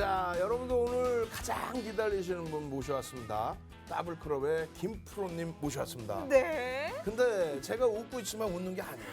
자, 여러분들 오늘 가장 기다리시는 분 모셔왔습니다. 더블클럽의 김프로님 모셔왔습니다. 네. 근데 제가 웃고 있지만 웃는 게 아니에요.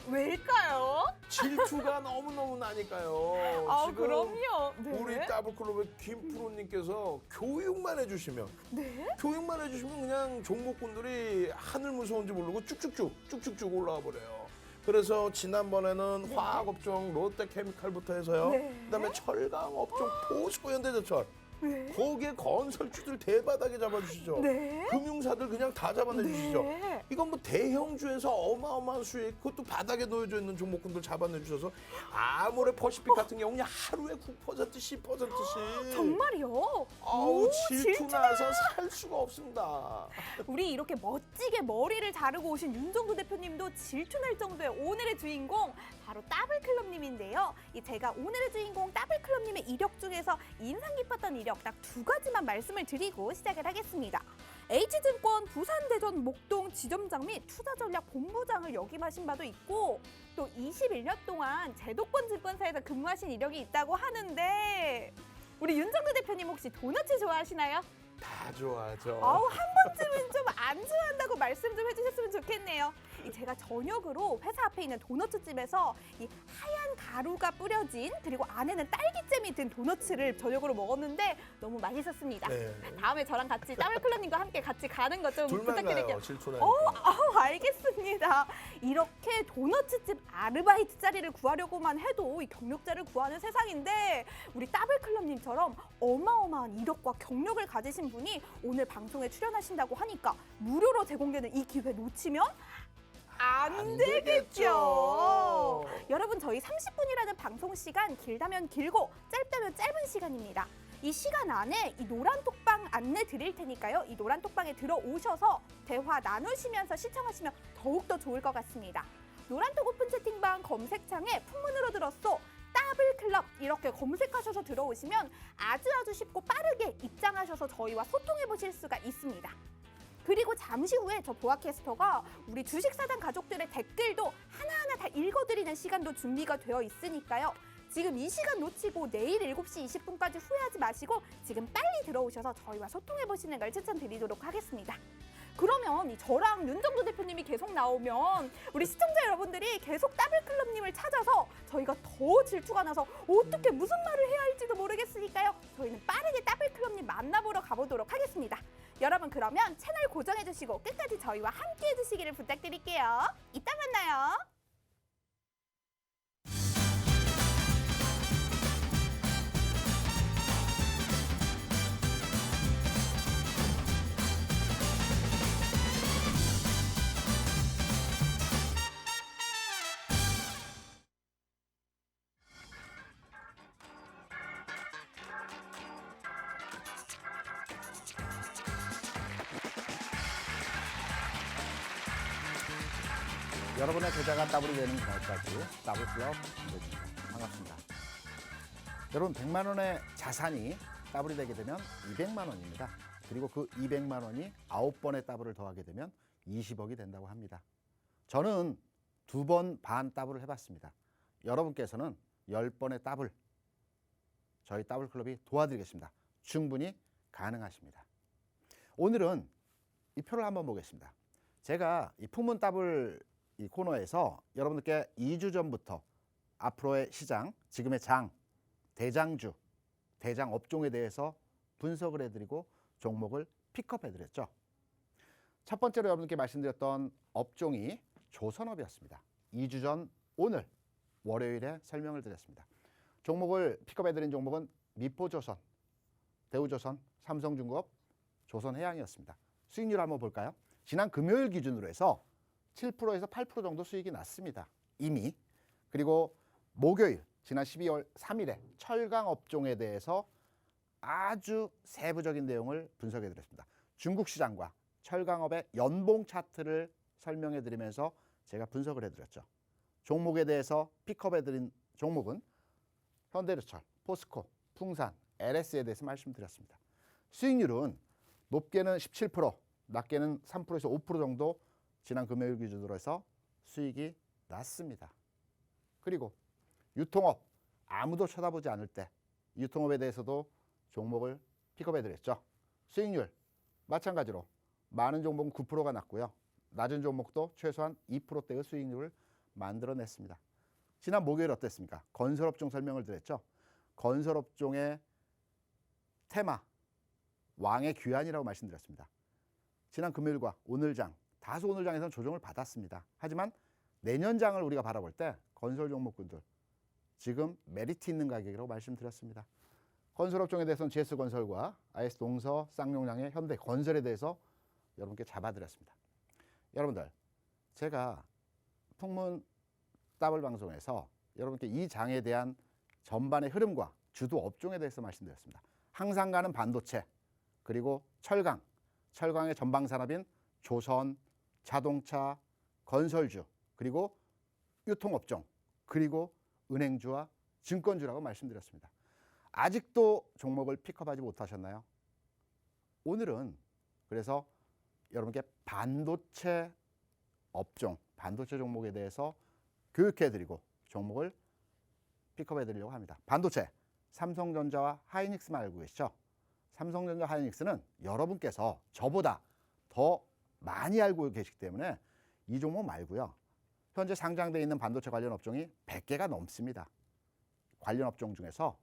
왜일까요? 질투가 너무너무 나니까요. 아, 지금 그럼요. 네. 우리 더블클럽의 김프로님께서 교육만 해주시면 네? 교육만 해주시면 그냥 종목군들이 하늘 무서운지 모르고 쭉쭉쭉 올라와 버려요. 그래서 지난번에는 화학업종 롯데케미칼부터 해서요. 네. 그다음에 철강업종 포스코 현대제철. 네. 거기에 건설주들 대바닥에 잡아주시죠. 네. 금융사들 그냥 다 잡아내주시죠. 네. 이건 뭐 대형주에서 어마어마한 수익, 그것도 바닥에 놓여져 있는 종목군들 잡아내주셔서 아모레 퍼시픽 같은 경우는 하루에 9%, 10%씩. 정말이요? 아우, 오, 질투나서 살 수가 없습니다. 우리 이렇게 멋지게 머리를 자르고 오신 윤정도 대표님도 질투날 정도의 오늘의 주인공 바로 더블클럽님인데요. 제가 오늘의 주인공 더블클럽님의 이력 중에서 인상 깊었던 이력 딱 두 가지만 말씀을 드리고 시작을 하겠습니다. H증권 부산대전 목동 지점장 및 투자전략본부장을 역임하신 바도 있고 또 21년 동안 제도권 증권사에서 근무하신 이력이 있다고 하는데 우리 윤정도 대표님 혹시 도너츠 좋아하시나요? 다 좋아하죠. 아우, 한 번쯤은 좀 안 좋아한다고 말씀 좀 해주셨으면 좋겠네요. 제가 저녁으로 회사 앞에 있는 도너츠집에서 이 하얀 가루가 뿌려진 그리고 안에는 딸기잼이 든 도너츠를 저녁으로 먹었는데 너무 맛있었습니다. 네. 다음에 저랑 같이 더블클럽님과 함께 같이 가는 거 좀 둘만 부탁드릴게요. 가요, 질투나니까. 알겠습니다. 이렇게 도너츠집 아르바이트 자리를 구하려고만 해도 이 경력자를 구하는 세상인데 우리 더블클럽님처럼 어마어마한 이력과 경력을 가지신 분이 오늘 방송에 출연하신다고 하니까 무료로 제공되는 이 기회 놓치면 안 되겠죠. 여러분, 저희 30분이라는 방송 시간 길다면 길고 짧다면 짧은 시간입니다. 이 시간 안에 이 노란 톡방 안내 드릴 테니까요. 이 노란 톡방에 들어오셔서 대화 나누시면서 시청하시면 더욱더 좋을 것 같습니다. 노란 톡 오픈 채팅방 검색창에 풍문으로 들었어 더블클럽 이렇게 검색하셔서 들어오시면 아주 쉽고 빠르게 입장하셔서 저희와 소통해 보실 수가 있습니다. 그리고 잠시 후에 저 보아캐스터가 우리 주식사단 가족들의 댓글도 하나하나 다 읽어드리는 시간도 준비가 되어 있으니까요. 지금 이 시간 놓치고 내일 7시 20분까지 후회하지 마시고 지금 빨리 들어오셔서 저희와 소통해보시는 걸 추천드리도록 하겠습니다. 그러면 저랑 윤정도 대표님이 계속 나오면 우리 시청자 여러분들이 계속 더블클럽님을 찾아서 저희가 더 질투가 나서 어떻게 무슨 말을 해야 할지도 모르겠으니까요. 저희는 빠르게 더블클럽님 만나보러 가보도록 하겠습니다. 여러분, 그러면 채널 고정해주시고 끝까지 저희와 함께 해주시기를 부탁드릴게요. 이따 만나요. 여러분의 계좌가 더블이 되는 그날까지 더블클럽 김대중입니다. 반갑습니다. 여러분, 100만 원의 자산이 더블이 되게 되면 200만 원입니다. 그리고 그 200만 원이 9번의 더블을 더하게 되면 20억이 된다고 합니다. 저는 2번 반 더블을 해봤습니다. 여러분께서는 10번의 더블, 저희 더블클럽이 도와드리겠습니다. 충분히 가능하십니다. 오늘은 이 표를 한번 보겠습니다. 제가 이 풍문 더블 이 코너에서 여러분들께 2주 전부터 앞으로의 시장, 지금의 장, 대장주, 대장 업종에 대해서 분석을 해드리고 종목을 픽업해드렸죠. 첫 번째로 여러분께 말씀드렸던 업종이 조선업이었습니다. 2주 전 오늘 월요일에 설명을 드렸습니다. 종목을 픽업해드린 종목은 미포조선, 대우조선, 삼성중공업, 조선해양이었습니다. 수익률 한번 볼까요? 지난 금요일 기준으로 해서 7%에서 8% 정도 수익이 났습니다. 이미. 그리고 목요일, 지난 12월 3일에 철강 업종에 대해서 아주 세부적인 내용을 분석해 드렸습니다. 중국 시장과 철강업의 연봉 차트를 설명해 드리면서 제가 분석을 해 드렸죠. 종목에 대해서 픽업해 드린 종목은 현대제철, 포스코, 풍산, LS에 대해서 말씀드렸습니다. 수익률은 높게는 17%, 낮게는 3%에서 5% 정도 지난 금요일 기준으로 해서 수익이 났습니다. 그리고 유통업, 아무도 쳐다보지 않을 때 유통업에 대해서도 종목을 픽업해드렸죠. 수익률 마찬가지로 많은 종목은 9%가 났고요. 낮은 종목도 최소한 2%대의 수익률을 만들어냈습니다. 지난 목요일 어땠습니까? 건설업종 설명을 드렸죠. 건설업종의 테마, 왕의 귀환이라고 말씀드렸습니다. 지난 금요일과 오늘장, 다소 오늘장에서는 조정을 받았습니다. 하지만 내년장을 우리가 바라볼 때 건설 종목군들 지금 메리트 있는 가격이라고 말씀드렸습니다. 건설업종에 대해서는 GS건설과 IS동서, 쌍용량의 현대건설에 대해서 여러분께 잡아드렸습니다. 여러분들, 제가 풍문 더블 방송에서 여러분께 이 장에 대한 전반의 흐름과 주도 업종에 대해서 말씀드렸습니다. 항상 가는 반도체, 그리고 철강, 철강의 전방 산업인 조선, 자동차, 건설주, 그리고 유통업종, 그리고 은행주와 증권주라고 말씀드렸습니다. 아직도 종목을 픽업하지 못하셨나요? 오늘은 그래서 여러분께 반도체 업종, 반도체 종목에 대해서 교육해드리고 종목을 픽업해드리려고 합니다. 반도체, 삼성전자와 하이닉스만 알고 계시죠? 삼성전자, 하이닉스는 여러분께서 저보다 더 많이 알고 계시기 때문에 이 종목 말고요. 현재 상장되어 있는 반도체 관련 업종이 100개가 넘습니다. 관련 업종 중에서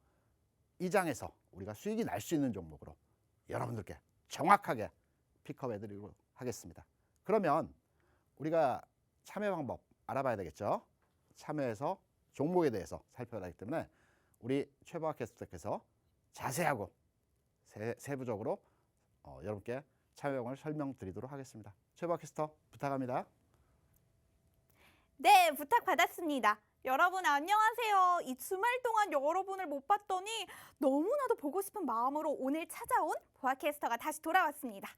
이 장에서 우리가 수익이 날 수 있는 종목으로 여러분들께 정확하게 픽업해드리도록 하겠습니다. 그러면 우리가 참여 방법 알아봐야 되겠죠. 참여해서 종목에 대해서 살펴봐야 하기 때문에 우리 최보학 캐스터께서 자세하고 세부적으로 여러분께 참여 방법을 설명드리도록 하겠습니다. 최보학 캐스터 부탁합니다. 네, 부탁받았습니다. 여러분 안녕하세요. 이 주말 동안 여러분을 못 봤더니 너무나도 보고 싶은 마음으로 오늘 찾아온 보아캐스터가 다시 돌아왔습니다.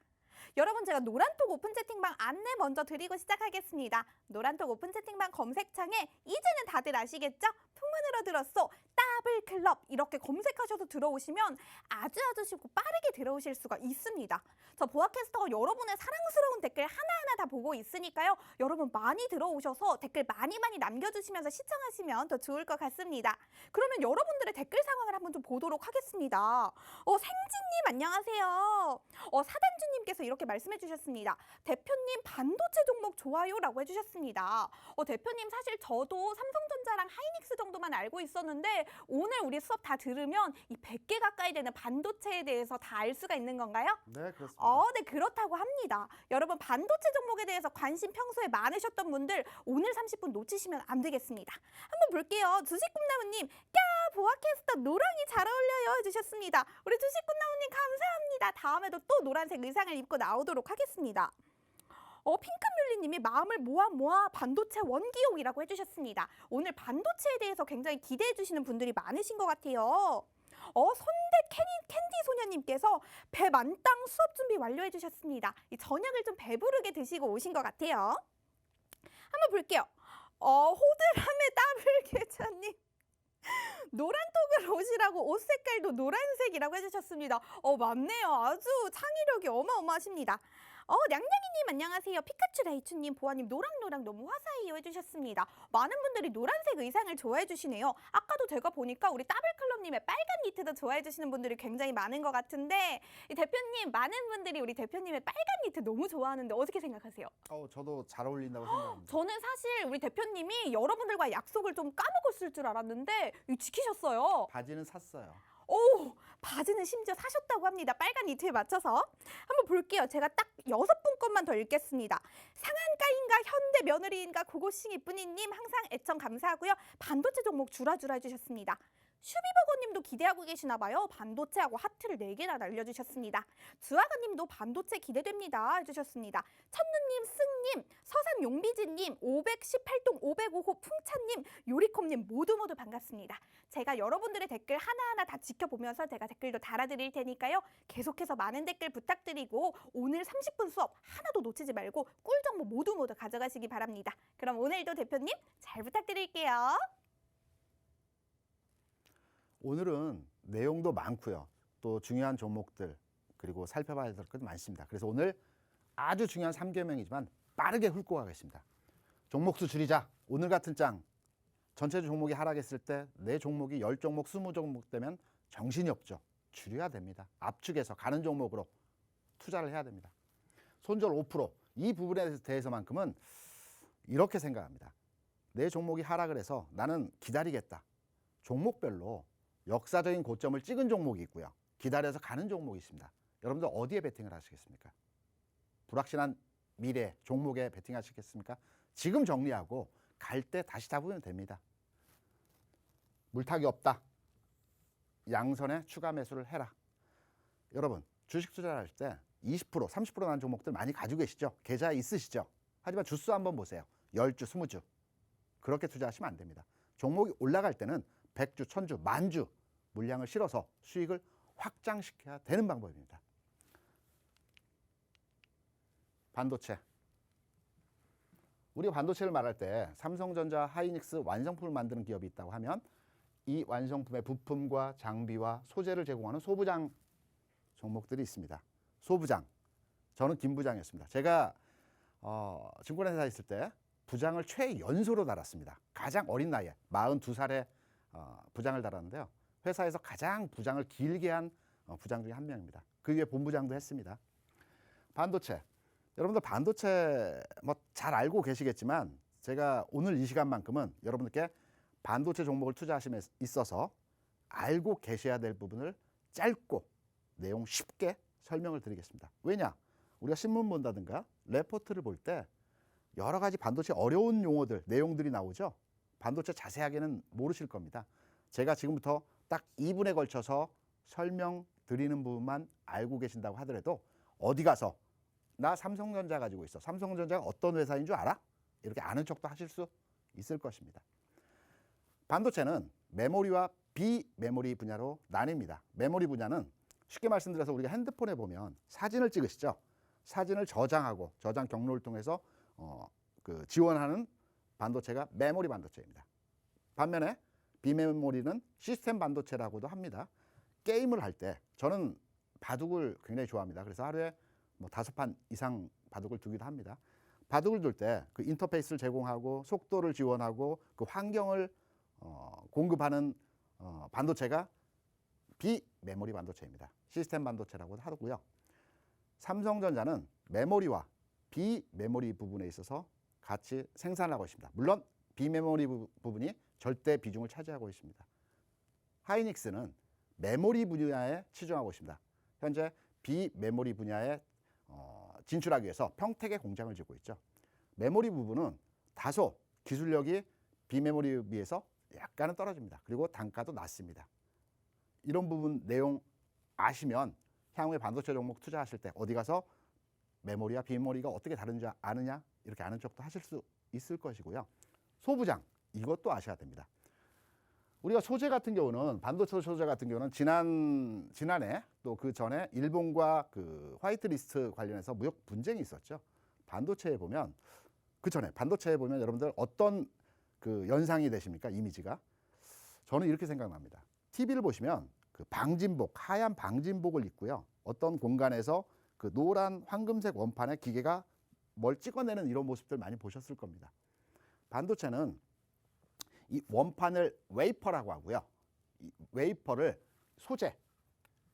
여러분, 제가 노란톡 오픈 채팅방 안내 먼저 드리고 시작하겠습니다. 노란톡 오픈 채팅방 검색창에 이제는 다들 아시겠죠? 풍문으로 들었어 더블클럽 이렇게 검색하셔서 들어오시면 아주 쉽고 빠르게 들어오실 수가 있습니다. 저 보아캐스터가 여러분의 사랑스러운 댓글 하나하나 다 보고 있으니까요. 여러분 많이 들어오셔서 댓글 많이 남겨주시면서 시청하시면 더 좋을 것 같습니다. 그러면 여러분들의 댓글 상황을 한번 좀 보도록 하겠습니다. 생진님 안녕하세요. 사단주님께서 이렇게 말씀해 주셨습니다. 대표님 반도체 종목 좋아요라고 해주셨습니다. 대표님 사실 저도 삼성전자랑 하이닉스 정도만 알고 있었는데 오늘 우리 수업 다 들으면 이 100개 가까이 되는 반도체에 대해서 다 알 수가 있는 건가요? 네, 그렇습니다. 네, 그렇다고 합니다. 여러분 반도체 종목에 대해서 관심 평소에 많으셨던 분들 오늘 30분 놓치시면 안 되겠습니다. 한번 볼게요. 주식꿈나무님, 보아캐스터 노랑이 잘 어울려요 해주셨습니다. 우리 주식꿈나무님 감사합니다. 다음에도 또 노란색 의상을 입고 나오도록 하겠습니다. 핑크뮬리님이 마음을 모아 반도체 원기용이라고 해주셨습니다. 오늘 반도체에 대해서 굉장히 기대해 주시는 분들이 많으신 것 같아요. 손대 캔디 소녀님께서 배 만땅 수업 준비 완료해 주셨습니다. 이 저녁을 좀 배부르게 드시고 오신 것 같아요. 한번 볼게요. 호드람의 더블 계좌님. 노란톡을 오시라고 옷 색깔도 노란색이라고 해주셨습니다. 맞네요. 아주 창의력이 어마어마하십니다. 냥냥이님 안녕하세요. 피카츄 라이츄님, 보아님 노랑노랑 너무 화사해요 해주셨습니다. 많은 분들이 노란색 의상을 좋아해 주시네요. 아까도 제가 보니까 우리 더블클럽님의 빨간 니트도 좋아해 주시는 분들이 굉장히 많은 것 같은데 이 대표님, 많은 분들이 우리 대표님의 빨간 니트 너무 좋아하는데 어떻게 생각하세요? 저도 잘 어울린다고 생각합니다. 저는 사실 우리 대표님이 여러분들과 약속을 좀 까먹었을 줄 알았는데 지키셨어요. 바지는 샀어요. 바지는 심지어 사셨다고 합니다. 빨간 니트에 맞춰서. 한번 볼게요. 제가 딱 6분 것만 더 읽겠습니다. 상한가인가 현대 며느리인가 고고싱이 뿌니님 항상 애청 감사하고요. 반도체 종목 주라주라 해주셨습니다. 슈비버거님도 기대하고 계시나 봐요. 반도체하고 하트를 4개나 날려주셨습니다. 주아가님도 반도체 기대됩니다 해주셨습니다. 천누님, 승님, 서산 용비지님, 518동 505호 풍차님, 요리콤님 모두 반갑습니다. 제가 여러분들의 댓글 하나하나 다 지켜보면서 제가 댓글도 달아드릴 테니까요. 계속해서 많은 댓글 부탁드리고 오늘 30분 수업 하나도 놓치지 말고 꿀정보 모두 가져가시기 바랍니다. 그럼 오늘도 대표님 잘 부탁드릴게요. 오늘은 내용도 많고요. 또 중요한 종목들 그리고 살펴봐야 될 것도 많습니다. 그래서 오늘 아주 중요한 3개명이지만 빠르게 훑고 가겠습니다. 종목수 줄이자. 오늘 같은 장 전체 종목이 하락했을 때 내 종목이 10종목, 20종목 되면 정신이 없죠. 줄여야 됩니다. 압축해서 가는 종목으로 투자를 해야 됩니다. 손절 5%, 이 부분에 대해서만큼은 이렇게 생각합니다. 내 종목이 하락을 해서 나는 기다리겠다. 종목별로 역사적인 고점을 찍은 종목이 있고요. 기다려서 가는 종목이 있습니다. 여러분들 어디에 베팅을 하시겠습니까? 불확실한 미래 종목에 베팅하시겠습니까? 지금 정리하고 갈 때 다시 잡으면 됩니다. 물타기 없다. 양선에 추가 매수를 해라. 여러분 주식 투자를 할 때 20%, 30% 난 종목들 많이 가지고 계시죠? 계좌에 있으시죠? 하지만 주수 한번 보세요. 10주, 20주. 그렇게 투자하시면 안 됩니다. 종목이 올라갈 때는 100주, 1000주, 만주 물량을 실어서 수익을 확장시켜야 되는 방법입니다. 반도체. 우리가 반도체를 말할 때 삼성전자, 하이닉스 완성품을 만드는 기업이 있다고 하면 이 완성품의 부품과 장비와 소재를 제공하는 소부장 종목들이 있습니다. 소부장. 저는 김부장이었습니다. 제가 증권회사에 있을 때 부장을 최연소로 달았습니다. 가장 어린 나이에 42살에 부장을 달았는데요. 회사에서 가장 부장을 길게 한 부장 중에 한 명입니다. 그 위에 본부장도 했습니다. 반도체. 여러분들 반도체 뭐 잘 알고 계시겠지만 제가 오늘 이 시간만큼은 여러분들께 반도체 종목을 투자하심에 있어서 알고 계셔야 될 부분을 짧고 내용 쉽게 설명을 드리겠습니다. 왜냐? 우리가 신문 본다든가 레포트를 볼 때 여러 가지 반도체 어려운 용어들, 내용들이 나오죠. 반도체 자세하게는 모르실 겁니다. 제가 지금부터 딱 2분에 걸쳐서 설명드리는 부분만 알고 계신다고 하더라도 어디 가서 나 삼성전자 가지고 있어. 삼성전자가 어떤 회사인 줄 알아? 이렇게 아는 척도 하실 수 있을 것입니다. 반도체는 메모리와 비메모리 분야로 나뉩니다. 메모리 분야는 쉽게 말씀드려서 우리가 핸드폰에 보면 사진을 찍으시죠. 사진을 저장하고 저장 경로를 통해서 지원하는 반도체가 메모리 반도체입니다. 반면에 비메모리는 시스템 반도체라고도 합니다. 게임을 할 때 저는 바둑을 굉장히 좋아합니다. 그래서 하루에 뭐 5판 이상 바둑을 두기도 합니다. 바둑을 둘 때 그 인터페이스를 제공하고 속도를 지원하고 그 환경을 공급하는 반도체가 비메모리 반도체입니다. 시스템 반도체라고도 하고요. 삼성전자는 메모리와 비메모리 부분에 있어서 같이 생산하고 있습니다. 물론 비메모리 부분이 절대 비중을 차지하고 있습니다. 하이닉스는 메모리 분야에 치중하고 있습니다. 현재 비메모리 분야에 진출하기 위해서 평택에 공장을 짓고 있죠. 메모리 부분은 다소 기술력이 비메모리에 비해서 약간은 떨어집니다. 그리고 단가도 낮습니다. 이런 부분 내용 아시면 향후에 반도체 종목 투자하실 때 어디 가서 메모리와 비메모리가 어떻게 다른지 아느냐 이렇게 아는 척도 하실 수 있을 것이고요. 소부장 이것도 아셔야 됩니다. 우리가 소재 같은 경우는 반도체 소재 같은 경우는 지난해 또 그 전에 일본과 그 화이트리스트 관련해서 무역 분쟁이 있었죠. 반도체에 보면 그 전에 반도체에 보면 여러분들 어떤 그 연상이 되십니까? 이미지가 저는 이렇게 생각납니다. TV를 보시면 그 방진복 하얀 방진복을 입고요. 어떤 공간에서 그 노란 황금색 원판의 기계가 뭘 찍어내는 이런 모습들 많이 보셨을 겁니다. 반도체는 이 원판을 웨이퍼라고 하고요. 이 웨이퍼를 소재,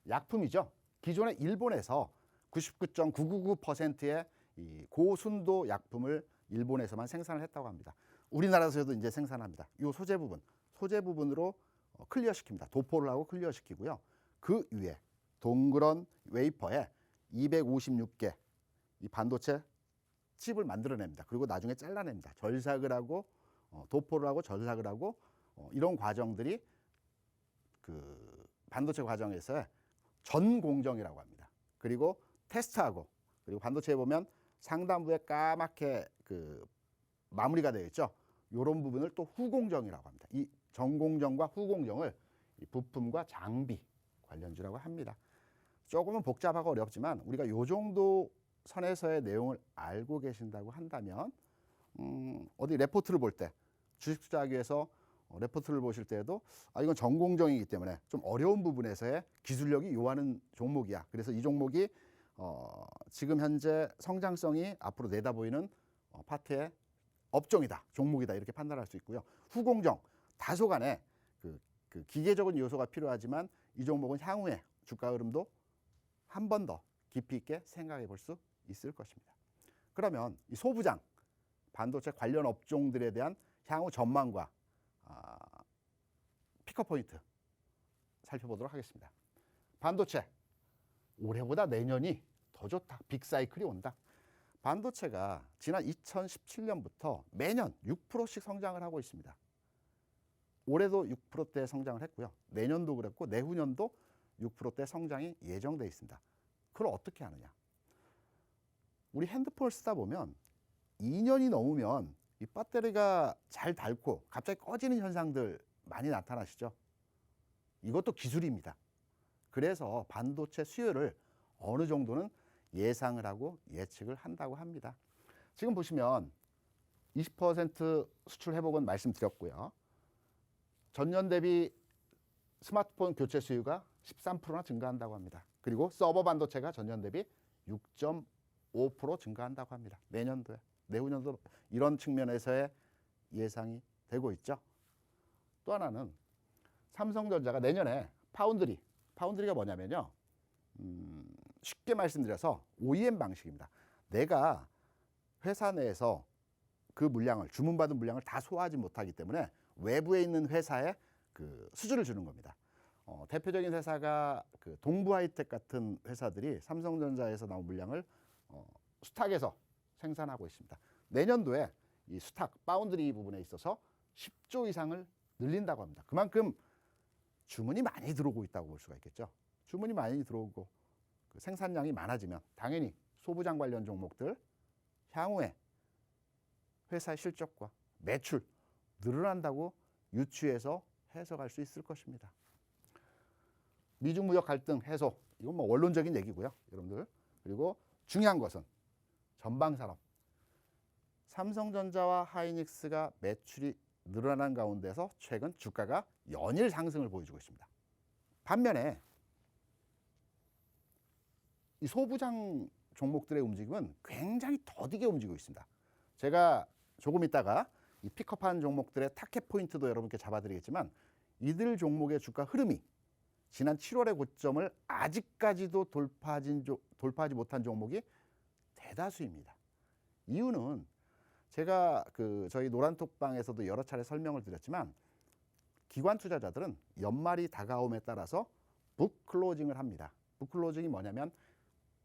약품이죠. 기존에 일본에서 99.999%의 이 고순도 약품을 일본에서만 생산을 했다고 합니다. 우리나라에서도 이제 생산합니다. 이 소재 부분으로 클리어시킵니다. 도포를 하고 클리어시키고요. 그 위에 동그란 웨이퍼에 256개 이 반도체 칩을 만들어냅니다. 그리고 나중에 잘라냅니다. 절삭을 하고 도포를 하고 절삭을 하고 이런 과정들이 그 반도체 과정에서의 전 공정이라고 합니다. 그리고 테스트하고 그리고 반도체에 보면 상단부에 까맣게 그 마무리가 되어 있죠. 이런 부분을 또 후공정이라고 합니다. 이 전공정과 후공정을 이 부품과 장비 관련주라고 합니다. 조금은 복잡하고 어렵지만 우리가 요 정도 선에서의 내용을 알고 계신다고 한다면 어디 레포트를 볼 때 주식 투자하기 위해서 레포트를 보실 때에도 이건 전공정이기 때문에 좀 어려운 부분에서의 기술력이 요하는 종목이야. 그래서 이 종목이 지금 현재 성장성이 앞으로 내다보이는 파트의 업종이다, 종목이다 이렇게 판단할 수 있고요. 후공정 다소간에 그 기계적인 요소가 필요하지만 이 종목은 향후에 주가 흐름도 한 번 더 깊이 있게 생각해 볼 수 있을 것입니다. 그러면 이 소부장, 반도체 관련 업종들에 대한 향후 전망과 피커 포인트 살펴보도록 하겠습니다. 반도체, 올해보다 내년이 더 좋다. 빅사이클이 온다. 반도체가 지난 2017년부터 매년 6%씩 성장을 하고 있습니다. 올해도 6%대 성장을 했고요. 내년도 그랬고 내후년도 6%대 성장이 예정되어 있습니다. 그걸 어떻게 하느냐? 우리 핸드폰을 쓰다 보면 2년이 넘으면 이 배터리가 잘 닳고 갑자기 꺼지는 현상들 많이 나타나시죠? 이것도 기술입니다. 그래서 반도체 수요를 어느 정도는 예상을 하고 예측을 한다고 합니다. 지금 보시면 20% 수출 회복은 말씀드렸고요. 전년 대비 스마트폰 교체 수요가 13%나 증가한다고 합니다. 그리고 서버 반도체가 전년 대비 6.5% 증가한다고 합니다. 내년도에, 내후년도 이런 측면에서의 예상이 되고 있죠. 또 하나는 삼성전자가 내년에 파운드리가 뭐냐면요. 쉽게 말씀드려서 OEM 방식입니다. 내가 회사 내에서 그 물량을, 주문받은 물량을 다 소화하지 못하기 때문에 외부에 있는 회사에 그 수주를 주는 겁니다. 대표적인 회사가 그 동부하이텍 같은 회사들이 삼성전자에서 나온 물량을 수탁에서 생산하고 있습니다. 내년도에 이 수탁, 파운드리 부분에 있어서 10조 이상을 늘린다고 합니다. 그만큼 주문이 많이 들어오고 있다고 볼 수가 있겠죠. 주문이 많이 들어오고 그 생산량이 많아지면 당연히 소부장 관련 종목들 향후에 회사의 실적과 매출 늘어난다고 유추해서 해석할 수 있을 것입니다. 미중 무역 갈등 해소, 이건 뭐 원론적인 얘기고요, 여러분들. 그리고 중요한 것은 전방 산업. 삼성전자와 하이닉스가 매출이 늘어난 가운데서 최근 주가가 연일 상승을 보여주고 있습니다. 반면에 이 소부장 종목들의 움직임은 굉장히 더디게 움직이고 있습니다. 제가 조금 있다가 이 픽업한 종목들의 타켓 포인트도 여러분께 잡아드리겠지만 이들 종목의 주가 흐름이 지난 7월의 고점을 아직까지도 돌파하지 못한 종목이 대다수입니다. 이유는 제가 저희 노란톡방에서도 여러 차례 설명을 드렸지만 기관 투자자들은 연말이 다가옴에 따라서 북클로징을 합니다. 북클로징이 뭐냐면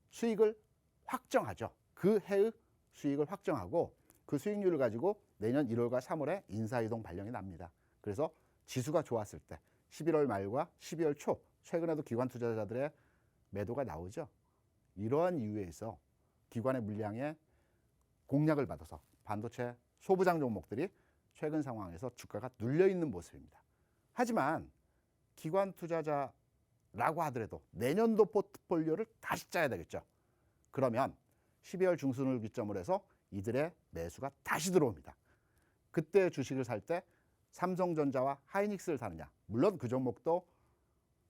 수익을 확정하죠. 그 해의 수익을 확정하고 그 수익률을 가지고 내년 1월과 3월에 인사이동 발령이 납니다. 그래서 지수가 좋았을 때 11월 말과 12월 초 최근에도 기관 투자자들의 매도가 나오죠. 이러한 이유에서 기관의 물량에 공략을 받아서 반도체 소부장 종목들이 최근 상황에서 주가가 눌려있는 모습입니다. 하지만 기관 투자자라고 하더라도 내년도 포트폴리오를 다시 짜야 되겠죠. 그러면 12월 중순을 기점으로 해서 이들의 매수가 다시 들어옵니다. 그때 주식을 살 때 삼성전자와 하이닉스를 사느냐, 물론 그 종목도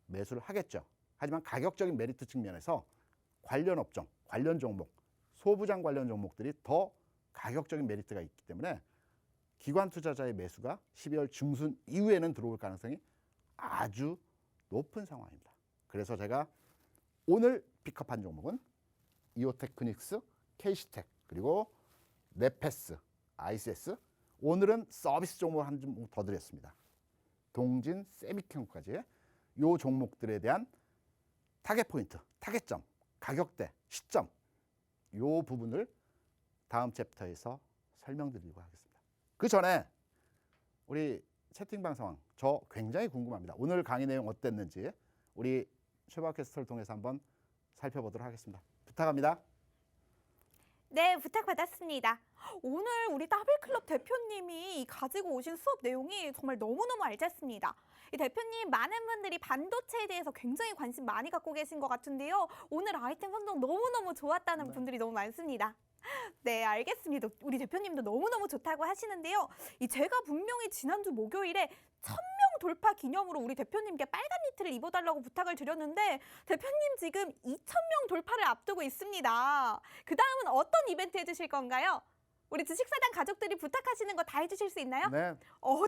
매수를 하겠죠. 하지만 가격적인 메리트 측면에서 관련 업종, 관련 종목, 소부장 관련 종목들이 더 가격적인 메리트가 있기 때문에 기관 투자자의 매수가 12월 중순 이후에는 들어올 가능성이 아주 높은 상황입니다. 그래서 제가 오늘 픽업한 종목은 이오테크닉스, 케이시텍, 그리고 네페스, ICS, 오늘은 서비스 종목을 한 종목 더 드렸습니다. 동진, 세미캠까지 이 종목들에 대한 타겟 포인트, 타겟점, 가격대, 시점 이 부분을 다음 챕터에서 설명드리고 하겠습니다. 그 전에 우리 채팅방 상황 저 굉장히 궁금합니다. 오늘 강의 내용 어땠는지 우리 최박 캐스터를 통해서 한번 살펴보도록 하겠습니다. 부탁합니다. 네, 부탁받았습니다. 오늘 우리 더블클럽 대표님이 가지고 오신 수업 내용이 정말 너무너무 알찼습니다. 이 대표님 많은 분들이 반도체에 대해서 굉장히 관심 많이 갖고 계신 것 같은데요. 오늘 아이템 선정 너무너무 좋았다는 분들이 너무 많습니다. 네, 알겠습니다. 우리 대표님도 너무너무 좋다고 하시는데요. 제가 분명히 지난주 목요일에 1000명 돌파 기념으로 우리 대표님께 빨간 니트를 입어달라고 부탁을 드렸는데 대표님 지금 2000명 돌파를 앞두고 있습니다. 그 다음은 어떤 이벤트 해주실 건가요? 우리 주식사단 가족들이 부탁하시는 거 다 해주실 수 있나요? 네.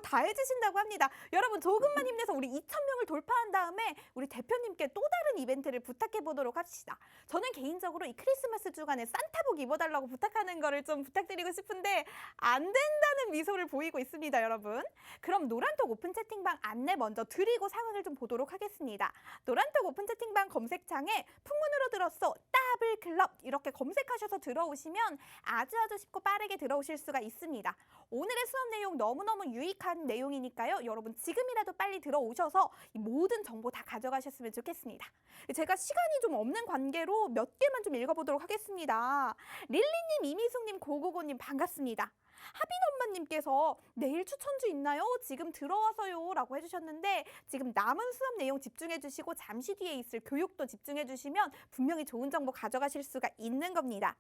다 해주신다고 합니다. 여러분 조금만 힘내서 우리 2,000명을 돌파한 다음에 우리 대표님께 또 다른 이벤트를 부탁해 보도록 합시다. 저는 개인적으로 이 크리스마스 주간에 산타복 입어달라고 부탁하는 거를 좀 부탁드리고 싶은데 안 된다는 미소를 보이고 있습니다, 여러분. 그럼 노란톡 오픈 채팅방 안내 먼저 드리고 상황을 좀 보도록 하겠습니다. 노란톡 오픈 채팅방 검색창에 풍문으로 들었어 따블클럽 이렇게 검색하셔서 들어오시면 아주 쉽고 빠르게 들어오실 수가 있습니다. 오늘의 수업 내용 너무너무 유익한 내용이니까요. 여러분 지금이라도 빨리 들어오셔서 이 모든 정보 다 가져가셨으면 좋겠습니다. 제가 시간이 좀 없는 관계로 몇 개만 좀 읽어보도록 하겠습니다. 릴리님, 이미숙님, 고고고님 반갑습니다. 하빈 엄마님께서 내일 추천주 있나요? 지금 들어와서요 라고 해주셨는데 지금 남은 수업 내용 집중해 주시고 잠시 뒤에 있을 교육도 집중해 주시면 분명히 좋은 정보 가져가실 수가 있는 겁니다.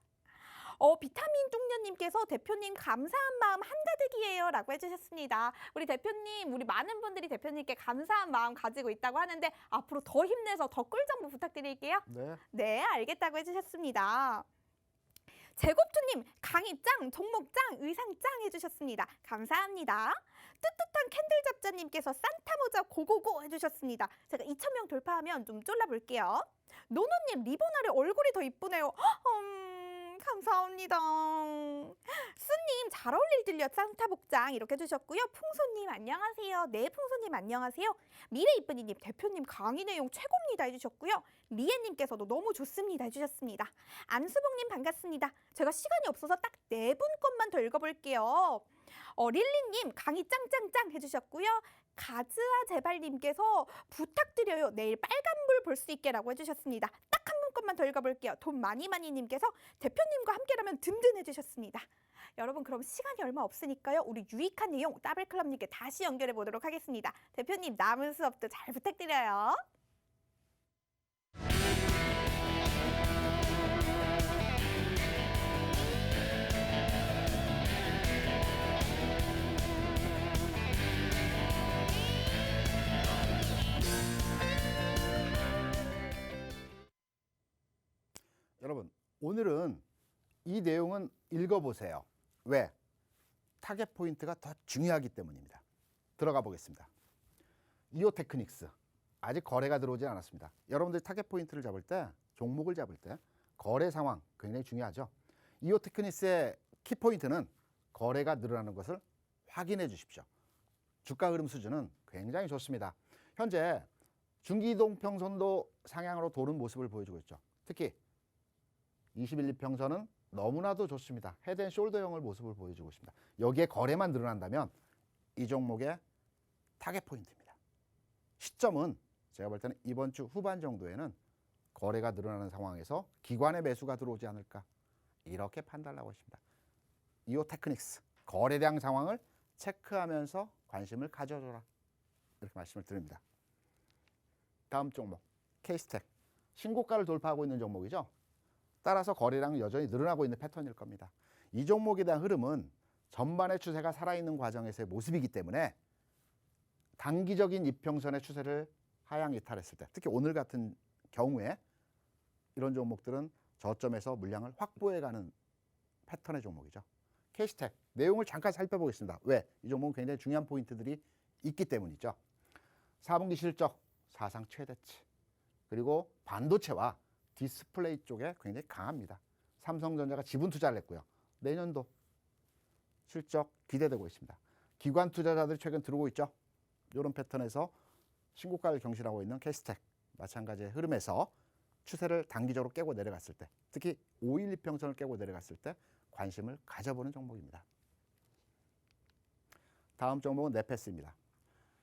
비타민 뚱녀님께서 대표님 감사한 마음 한가득이에요 라고 해주셨습니다. 우리 대표님, 우리 많은 분들이 대표님께 감사한 마음 가지고 있다고 하는데 앞으로 더 힘내서 더 꿀 정보 부탁드릴게요. 네. 네, 알겠다고 해주셨습니다. 제곱주님, 강의 짱, 종목 짱, 의상 짱 해주셨습니다. 감사합니다. 뜨뜻한 캔들 잡자님께서 산타 모자 고고고 해주셨습니다. 제가 2,000명 돌파하면 좀 쫄라볼게요. 노노님, 리본 아래 얼굴이 더 이쁘네요. 감사합니다. 수님, 잘 어울리들려 산타 복장 이렇게 해주셨고요. 풍소님 안녕하세요. 네, 풍소님 안녕하세요. 미래 이쁜이님, 대표님 강의 내용 최고입니다 해주셨고요. 리에님께서도 너무 좋습니다 해주셨습니다. 안수봉님 반갑습니다. 제가 시간이 없어서 딱 4분 것만 더 읽어볼게요. 릴리님 강의 짱짱짱 해주셨고요. 가즈아 제발님께서 부탁드려요. 내일 빨간불 볼 수 있게 라고 해주셨습니다. 딱 한 분 것만 더 읽어볼게요. 돈 많이님께서 대표님과 함께라면 든든해주셨습니다. 여러분 그럼 시간이 얼마 없으니까요. 우리 유익한 내용 더블클럽님께 다시 연결해 보도록 하겠습니다. 대표님 남은 수업도 잘 부탁드려요. 여러분, 오늘은 이 내용은 읽어보세요. 왜? 타겟 포인트가 더 중요하기 때문입니다. 들어가 보겠습니다. 이오 테크닉스. 아직 거래가 들어오지 않았습니다. 여러분들이 타겟 포인트를 잡을 때, 종목을 잡을 때 거래 상황 굉장히 중요하죠. 이오 테크닉스의 키포인트는 거래가 늘어나는 것을 확인해 주십시오. 주가 흐름 수준은 굉장히 좋습니다. 현재 중기이동평선도 상향으로 도는 모습을 보여주고 있죠. 특히 21일평선은 너무나도 좋습니다. 헤드앤숄더형을 모습을 보여주고 있습니다. 여기에 거래만 늘어난다면 이 종목의 타겟 포인트입니다. 시점은 제가 볼 때는 이번 주 후반 정도에는 거래가 늘어나는 상황에서 기관의 매수가 들어오지 않을까 이렇게 판단하고 있습니다. 이오 테크닉스 거래량 상황을 체크하면서 관심을 가져줘라 이렇게 말씀을 드립니다. 다음 종목 케이스텍 신고가를 돌파하고 있는 종목이죠. 따라서 거래량은 여전히 늘어나고 있는 패턴일 겁니다. 이 종목에 대한 흐름은 전반의 추세가 살아있는 과정에서의 모습이기 때문에 단기적인 이평선의 추세를 하향 이탈했을 때 특히 오늘 같은 경우에 이런 종목들은 저점에서 물량을 확보해가는 패턴의 종목이죠. 케이스텍 내용을 잠깐 살펴보겠습니다. 왜? 이 종목은 굉장히 중요한 포인트들이 있기 때문이죠. 4분기 실적 사상 최대치 그리고 반도체와 디스플레이 쪽에 굉장히 강합니다. 삼성전자가 지분 투자를 했고요. 내년도 실적 기대되고 있습니다. 기관 투자자들이 최근 들어오고 있죠. 이런 패턴에서 신고가를 경신하고 있는 케이스텍 마찬가지의 흐름에서 추세를 단기적으로 깨고 내려갔을 때 특히 5일 이평선을 깨고 내려갔을 때 관심을 가져보는 종목입니다. 다음 종목은 네페스입니다.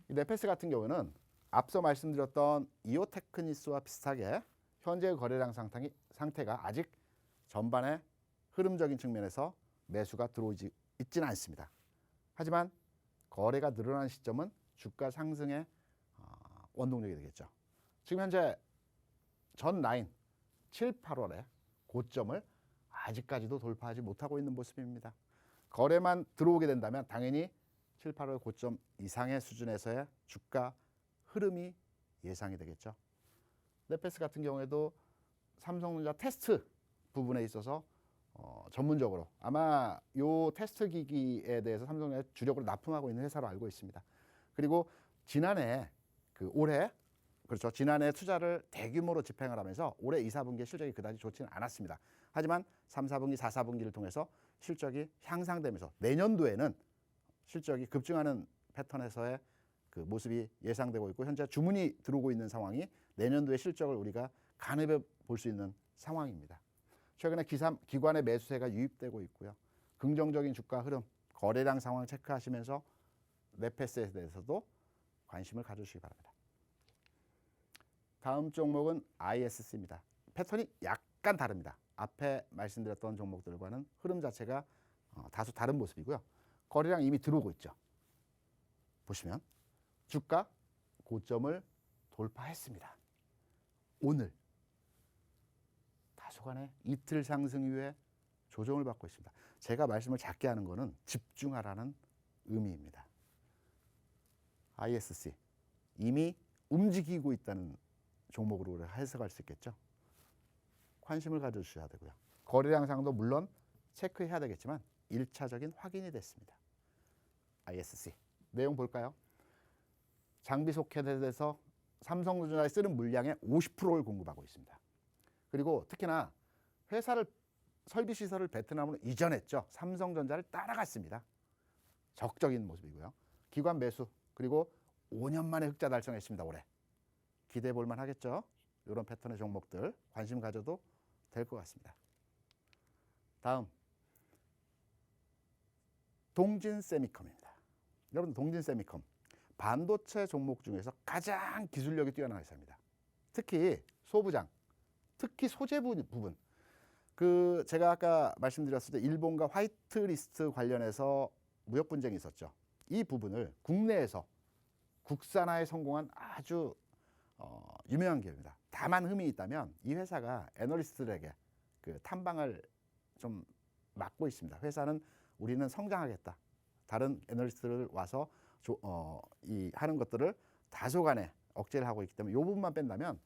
이 네페스 같은 경우는 앞서 말씀드렸던 이오 테크닉스와 비슷하게 현재의 거래량 상태가 아직 전반의 흐름적인 측면에서 매수가 들어오지 있지는 않습니다. 하지만 거래가 늘어나는 시점은 주가 상승의 원동력이 되겠죠. 지금 현재 전 라인 7, 8월의 고점을 아직까지도 돌파하지 못하고 있는 모습입니다. 거래만 들어오게 된다면 당연히 7, 8월 고점 이상의 수준에서의 주가 흐름이 예상이 되겠죠. 네페스 같은 경우에도 삼성전자 테스트 부분에 있어서 전문적으로 아마 요 테스트 기기에 대해서 삼성에 주력으로 납품하고 있는 회사로 알고 있습니다. 그리고 지난해 올해 그렇죠. 지난해 투자를 대규모로 집행을 하면서 올해 2, 4분기의 실적이 그다지 좋지는 않았습니다. 하지만 3, 4분기, 4, 4분기를 통해서 실적이 향상되면서 내년도에는 실적이 급증하는 패턴에서의 그 모습이 예상되고 있고 현재 주문이 들어오고 있는 상황이 내년도의 실적을 우리가 가늠해 볼 수 있는 상황입니다. 최근에 기관의 매수세가 유입되고 있고요. 긍정적인 주가 흐름, 거래량 상황 체크하시면서 네페스에 대해서도 관심을 가져주시기 바랍니다. 다음 종목은 ISC입니다. 패턴이 약간 다릅니다. 앞에 말씀드렸던 종목들과는 흐름 자체가 다소 다른 모습이고요. 거래량 이미 들어오고 있죠. 보시면 주가 고점을 돌파했습니다. 오늘 다소간의 이틀 상승 이후에 조정을 받고 있습니다. 제가 말씀을 작게 하는 것은 집중하라는 의미입니다. ISC 이미 움직이고 있다는 종목으로 해석할 수 있겠죠. 관심을 가져주셔야 되고요. 거래량 상도 물론 체크해야 되겠지만 1차적인 확인이 됐습니다. ISC 내용 볼까요? 장비 소켓에 대해서 삼성전자에 쓰는 물량의 50%를 공급하고 있습니다. 그리고 특히나 설비 시설을 베트남으로 이전했죠. 삼성전자를 따라갔습니다. 적극적인 모습이고요. 기관 매수 그리고 5년 만에 흑자 달성했습니다. 올해 기대해 볼 만하겠죠. 이런 패턴의 종목들 관심 가져도 될 것 같습니다. 다음 동진세미컴입니다. 여러분 동진세미컴 반도체 종목 중에서 가장 기술력이 뛰어난 회사입니다. 특히 소부장, 특히 소재 부분. 제가 아까 말씀드렸을 때 일본과 화이트리스트 관련해서 무역 분쟁이 있었죠. 이 부분을 국내에서 국산화에 성공한 아주 유명한 기업입니다. 다만 흠이 있다면 이 회사가 애널리스트들에게 그 탐방을 좀 막고 있습니다. 회사는 우리는 성장하겠다. 다른 애널리스트를 와서 하는 것들을 다소간에 억제를 하고 있기 때문에 이 부분만 뺀다면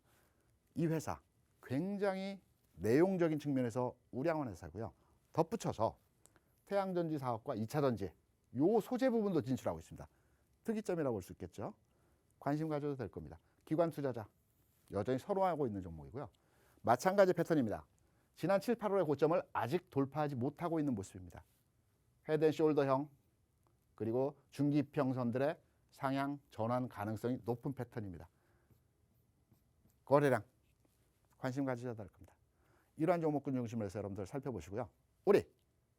이 회사 굉장히 내용적인 측면에서 우량한 회사고요. 덧붙여서 태양전지 사업과 2차전지 요 소재 부분도 진출하고 있습니다. 특이점이라고 볼 수 있겠죠. 관심 가져도 될 겁니다. 기관 투자자 여전히 선호하고 있는 종목이고요. 마찬가지 패턴입니다. 지난 7, 8월의 고점을 아직 돌파하지 못하고 있는 모습입니다. 헤드앤숄더형 그리고 중기평선들의 상향 전환 가능성이 높은 패턴입니다. 거래량 관심 가지셔야 될 겁니다. 이러한 종목군 중심으로 해서 여러분들 살펴보시고요. 우리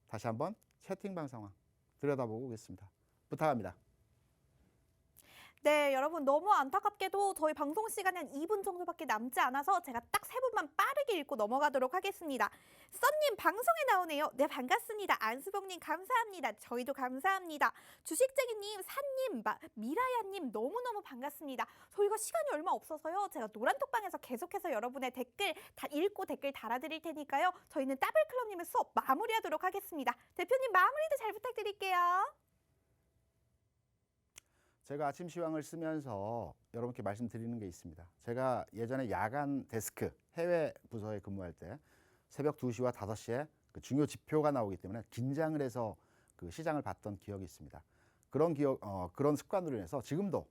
다시 한번 채팅방 상황 들여다보고 오겠습니다. 부탁합니다. 네, 여러분 너무 안타깝게도 저희 방송 시간이 한 2분 정도밖에 남지 않아서 제가 딱 3분만 빠르게 읽고 넘어가도록 하겠습니다. 썬님 방송에 나오네요. 네, 반갑습니다. 안수봉님 감사합니다. 저희도 감사합니다. 주식쟁이님, 산님, 미라야님 너무너무 반갑습니다. 저희가 시간이 얼마 없어서요. 제가 노란톡방에서 계속해서 여러분의 댓글 다 읽고 댓글 달아드릴 테니까요. 저희는 더블클럽님의 수업 마무리하도록 하겠습니다. 대표님 마무리도 잘 부탁드릴게요. 제가 아침 시황을 쓰면서 여러분께 말씀드리는 게 있습니다. 제가 예전에 야간 데스크 해외 부서에 근무할 때 새벽 2시와 5시에 그 중요 지표가 나오기 때문에 긴장을 해서 그 시장을 봤던 기억이 있습니다. 그런 습관으로 인해서 지금도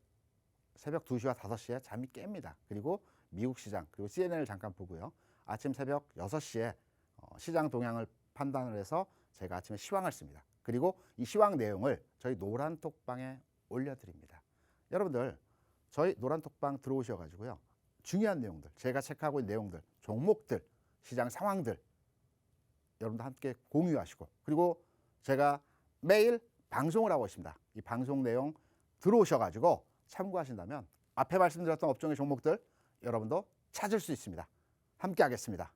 새벽 2시와 5시에 잠이 깹니다. 그리고 미국 시장 그리고 CNN을 잠깐 보고요. 아침 새벽 6시에 시장 동향을 판단을 해서 제가 아침에 시황을 씁니다. 그리고 이 시황 내용을 저희 노란톡방에 올려드립니다. 여러분들 저희 노란톡방 들어오셔가지고요. 중요한 내용들, 제가 체크하고 있는 내용들, 종목들, 시장 상황들 여러분들 함께 공유하시고 그리고 제가 매일 방송을 하고 있습니다. 이 방송 내용 들어오셔가지고 참고하신다면 앞에 말씀드렸던 업종의 종목들 여러분도 찾을 수 있습니다. 함께 하겠습니다.